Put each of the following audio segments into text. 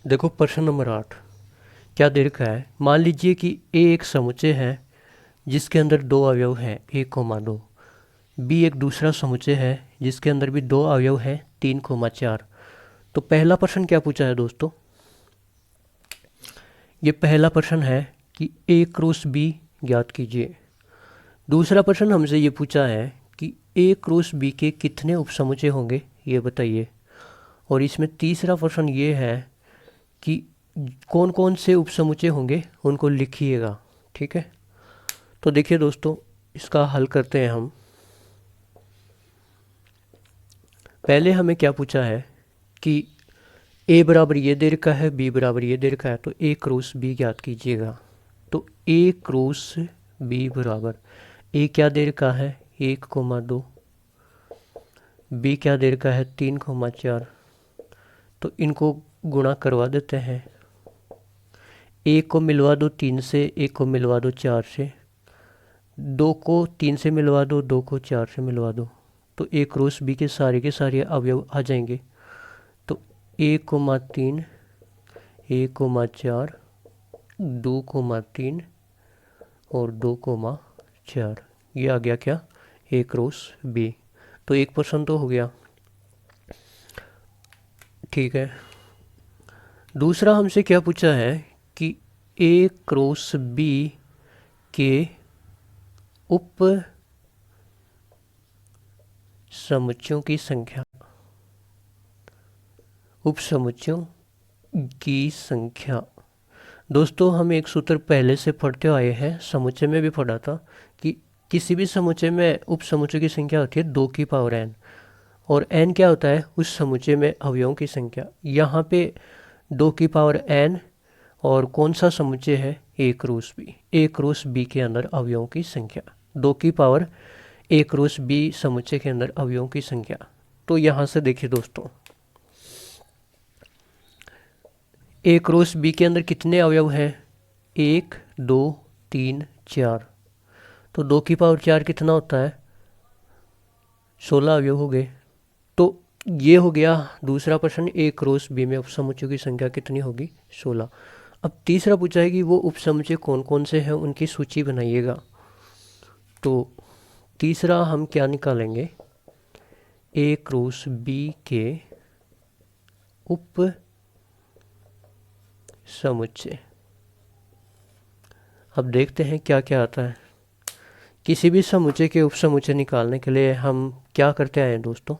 देखो प्रश्न नंबर 8 क्या दे रखा है। मान लीजिए कि ए एक समुच्चय है जिसके अंदर दो अवयव हैं 1,2। बी एक दूसरा समुच्चय है जिसके अंदर भी दो अवयव हैं 3,4। तो पहला प्रश्न क्या पूछा है दोस्तों। ये पहला प्रश्न है कि ए क्रॉस बी ज्ञात कीजिए। दूसरा प्रश्न हमसे ये पूछा है कि ए क्रॉस बी के कितने उपसमुच्चय होंगे ये बताइए। और इसमें तीसरा प्रश्न ये है कि कौन कौन से उपसमुच्चय होंगे उनको लिखिएगा। ठीक है, तो देखिए दोस्तों, इसका हल करते हैं हम। पहले हमें क्या पूछा है कि ए बराबर ये दे रखा है, बी बराबर ये दे रखा है, तो ए क्रॉस बी ज्ञात कीजिएगा। तो ए क्रॉस बी बराबर ए क्या दे रखा है 1,2, बी क्या दे रखा है 3,4। तो इनको गुणा करवा देते हैं। एक को मिलवा दो 3 से, एक को मिलवा दो 4 से, 2 को 3 से मिलवा दो, 2 को 4 से मिलवा दो। तो ए क्रॉस बी के सारे अवयव आ जाएंगे। तो 1,3, 1,4, 2,3 और 2,4, ये आ गया क्या ए क्रॉस बी। तो एक प्रश्न तो हो गया। ठीक है, दूसरा हमसे क्या पूछा है कि ए क्रॉस बी के उप समुच्चयों की संख्या, उपसमुच्चयों की संख्या। दोस्तों, हम एक सूत्र पहले से पढ़ते आए हैं, समुच्चय में भी पढ़ा था कि किसी भी समुच्चय में उपसमुच्चय की संख्या होती है 2 की पावर n। और n क्या होता है उस समुच्चय में अवयवों की संख्या। यहाँ पे 2 की पावर n और कौन सा समुच्चय है ए क्रॉस बी। ए क्रॉस बी के अंदर अवयवों की संख्या 2 की पावर ए क्रॉस बी समुच्चय के अंदर अवयवों की संख्या। तो यहाँ से देखिए दोस्तों, ए क्रॉस बी के अंदर कितने अवयव हैं 1, 2, 3, 4। तो 2 की पावर 4 कितना होता है 16 अवयव हो गए। तो ये हो गया दूसरा प्रश्न, ए क्रॉस बी में उपसमुच्चयों की संख्या कितनी होगी 16। अब तीसरा पूछा है कि वो उपसमुच्चय कौन कौन से हैं उनकी सूची बनाइएगा। तो तीसरा हम क्या निकालेंगे, ए क्रॉस बी के उप समुच्चय। अब देखते हैं क्या क्या आता है। किसी भी समुच्चय के उपसमुच्चय निकालने के लिए हम क्या करते आए हैं दोस्तों,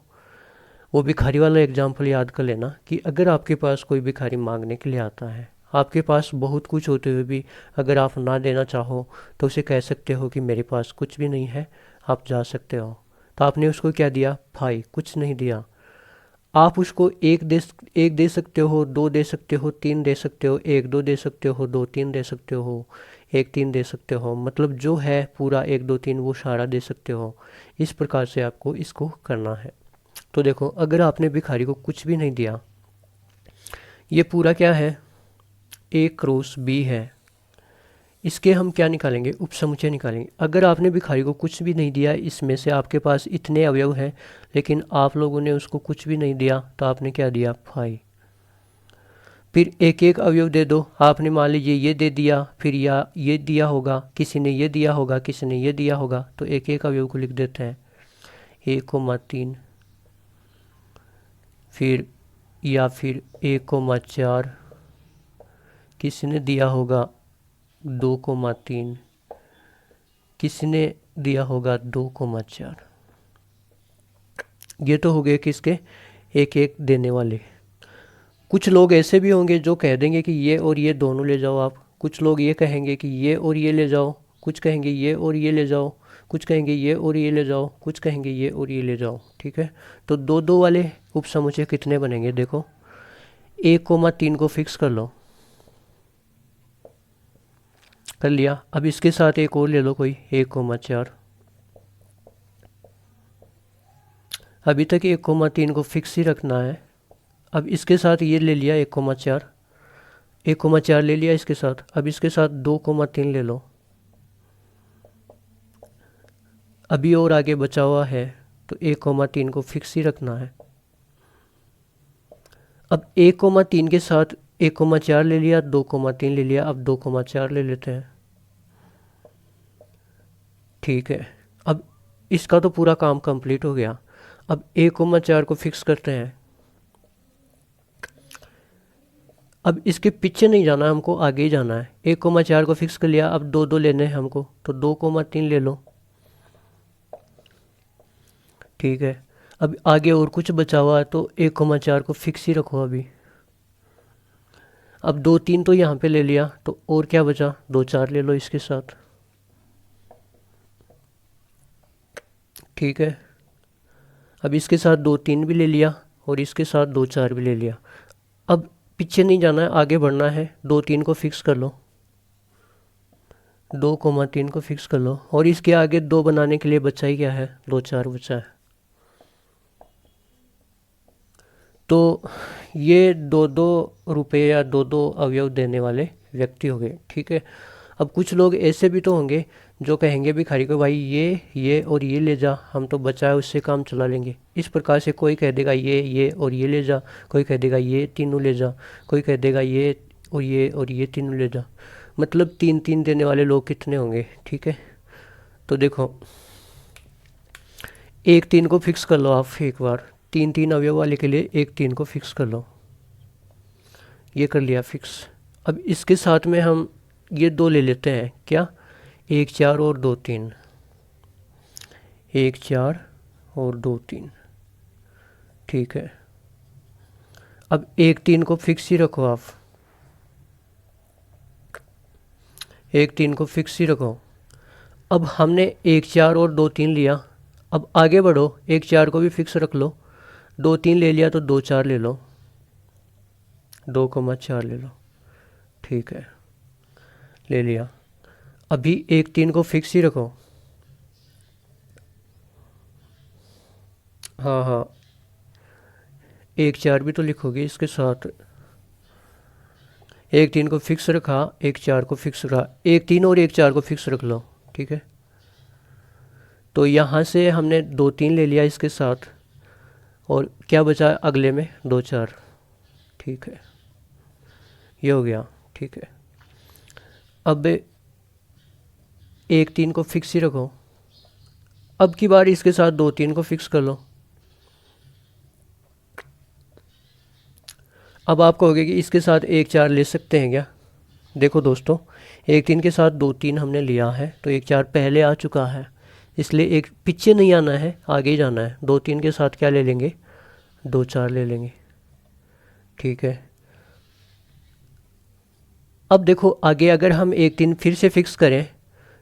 वो भिखारी वाला एग्जाम्पल याद कर लेना कि अगर आपके पास कोई भिखारी मांगने के लिए आता है, आपके पास बहुत कुछ होते हुए भी अगर आप ना देना चाहो तो उसे कह सकते हो कि मेरे पास कुछ भी नहीं है, आप जा सकते हो। तो आपने उसको क्या दिया भाई, कुछ नहीं दिया। आप उसको एक दे सकते हो, 2 दे सकते हो, 3 दे सकते हो, 1, 2 दे सकते हो, 2, 3 दे सकते हो, 1, 3 दे सकते हो। मतलब जो है पूरा 1, 2, 3 वो सारा दे सकते हो। इस प्रकार से आपको इसको करना है। तो देखो, अगर आपने भिखारी को कुछ भी नहीं दिया, ये पूरा क्या है ए क्रॉस बी है, इसके हम क्या निकालेंगे उपसमुच्चय निकालेंगे। अगर आपने भिखारी को कुछ भी नहीं दिया, इसमें से आपके पास इतने अवयव हैं लेकिन आप लोगों ने उसको कुछ भी नहीं दिया, तो आपने क्या दिया फाई। फिर एक एक अवयव दे दो। आपने मान लीजिए ये दे दिया, फिर या ये दिया होगा, किसी ने ये दिया होगा, किसी ने ये दिया होगा, तो एक एक अवयव को लिख देते हैं 1,3, फिर या फिर 1,4, किसी ने दिया होगा 2,3, किसी ने दिया होगा 2,4। ये तो हो गए किसके एक एक देने वाले। कुछ लोग ऐसे भी होंगे जो कह देंगे कि ये और ये दोनों ले जाओ आप। कुछ लोग ये कहेंगे कि ये और ये ले जाओ, कुछ कहेंगे ये और ये ले जाओ, कुछ कहेंगे ये और ये ले जाओ, कुछ कहेंगे ये और ये ले जाओ। ठीक है, तो 2-2 वाले उपसमुच्चय कितने बनेंगे देखो। 1,3 को फिक्स कर लो, कर लिया। अब इसके साथ एक और ले लो कोई 1,4। अभी तक 1,3 को फिक्स ही रखना है। अब इसके साथ ये ले लिया 1,4, 1,4 ले लिया इसके साथ। अब इसके साथ 2,3 ले लो। अभी और आगे बचा हुआ है, तो 1,3 को फिक्स ही रखना है। अब 1,3 के साथ 1,4 ले लिया, 2,3 ले लिया, अब 2,4 ले लेते हैं। ठीक है, अब इसका तो पूरा काम कंप्लीट हो गया। अब 1,4 को फिक्स करते हैं। अब इसके पीछे नहीं जाना, हमको आगे ही जाना है। 1,4 को फिक्स कर लिया, अब 2 लेने हैं हमको, तो 2,3 ले लो। ठीक है, अब आगे और कुछ बचा हुआ है तो 1,4 को फिक्स ही रखो अभी। अब 2,3 तो यहाँ पे ले लिया, तो और क्या बचा, 2,4 ले लो इसके साथ। ठीक है, अब इसके साथ 2,3 भी ले लिया और इसके साथ 2,4 भी ले लिया। अब पीछे नहीं जाना है, आगे बढ़ना है। 2,3 को फिक्स कर लो, 2,3 को फिक्स कर लो, और इसके आगे 2 बनाने के लिए बचा ही क्या है, 2,4 बचा है। तो ये 2-2 रुपये या 2-2 अवयव देने वाले व्यक्ति हो गए। ठीक है, अब कुछ लोग ऐसे भी तो होंगे जो कहेंगे भिखारी को, भाई ये और ये ले जा, हम तो बचा है उससे काम चला लेंगे। इस प्रकार से कोई कह देगा ये और ये ले जा, कोई कह देगा ये तीनों ले जा, कोई कह देगा ये और ये तीनों ले जा। मतलब 3-3 देने वाले लोग कितने होंगे। ठीक है, तो देखो 1-3 को फिक्स कर लो आप एक बार। 3-3 अवयव वाले के लिए 1-3 को फिक्स कर लो। ये कर लिया फिक्स। अब इसके साथ में हम ये 2 ले लेते हैं, क्या, 1-4 और 2-3, 1-4 और 2-3। ठीक है, अब 1-3 को फिक्स ही रखो आप, 1-3 को फिक्स ही रखो। अब हमने 1-4 और 2-3 लिया, अब आगे बढ़ो, 1-4 को भी फिक्स रख लो, 2-3 ले लिया तो 2-4 ले लो, 2,4 ले लो। ठीक है, ले लिया। अभी 1-3 को फिक्स ही रखो। हाँ, 1-4 भी तो लिखोगे इसके साथ। 1-3 को फिक्स रखा, 1-4 को फिक्स रखा, 1-3 और 1-4 को फिक्स रख लो। ठीक है, तो यहाँ से हमने 2-3 ले लिया इसके साथ, और क्या बचा अगले में, 2-4। ठीक है, ये हो गया। ठीक है, अब 1-3 को फिक्स ही रखो। अब की बार इसके साथ 2-3 को फिक्स कर लो। अब आप कहोगे कि इसके साथ 1-4 ले सकते हैं क्या। देखो दोस्तों, 1-3 के साथ 2-3 हमने लिया है, तो 1-4 पहले आ चुका है, इसलिए एक पीछे नहीं आना है, आगे ही जाना है। 2-3 के साथ क्या ले लेंगे, 2-4 ले लेंगे। ठीक है, अब देखो आगे अगर हम 1-3 फिर से फिक्स करें,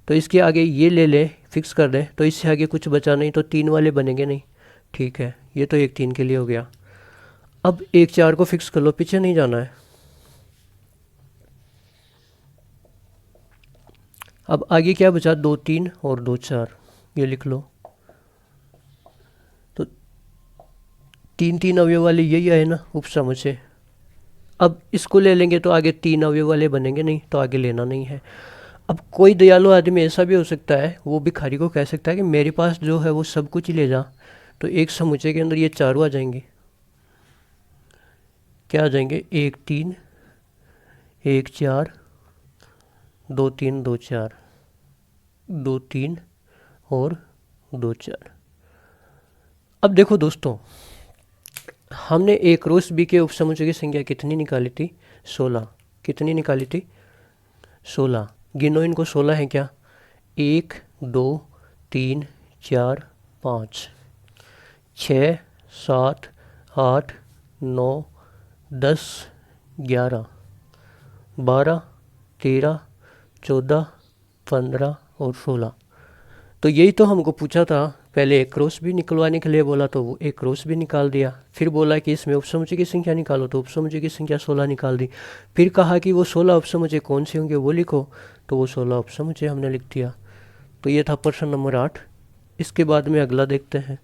तो इसके आगे ये ले लें, फिक्स कर दें, तो इससे आगे कुछ बचा नहीं, तो 3 वाले बनेंगे नहीं। ठीक है, ये तो 1-3 के लिए हो गया। अब 1-4 को फिक्स कर लो, पीछे नहीं जाना है। अब आगे क्या बचा, 2-3 और 2-4, ये लिख लो। तो 3-3 अवयव वाले यही आए ना उपसमुच्चय। अब इसको ले लेंगे तो आगे 3 अवयव वाले बनेंगे नहीं, तो आगे लेना नहीं है। अब कोई दयालु आदमी ऐसा भी हो सकता है, वो भिखारी को कह सकता है कि मेरे पास जो है वो सब कुछ ही ले जा, तो एक समुच्चय के अंदर ये चारों आ जाएंगे। क्या आ जाएंगे, 1-3, 1-4, 2-3, 2-4, 2-3 और 2-4। अब देखो दोस्तों, हमने ए क्रॉस बी के उपसमुच्चय की संख्या कितनी निकाली थी, 16। कितनी निकाली थी, 16। गिनो इनको, 16 है क्या, 1, 2, 3, 4, 5, 6, 7, 8, 9, 10, 11, 12, 13, 14, 15 और 16। तो यही तो हमको पूछा था। पहले एक क्रॉस भी निकलवाने के लिए बोला, तो वो एक क्रॉस भी निकाल दिया। फिर बोला कि इसमें उपसमुच्चय की संख्या निकालो, तो उपसमुच्चय की संख्या 16 निकाल दी। फिर कहा कि वो 16 उपसमुच्चय कौन से होंगे वो लिखो, तो वो 16 उपसमुच्चय हमने लिख दिया। तो ये था प्रश्न नंबर 8। इसके बाद में अगला देखते हैं।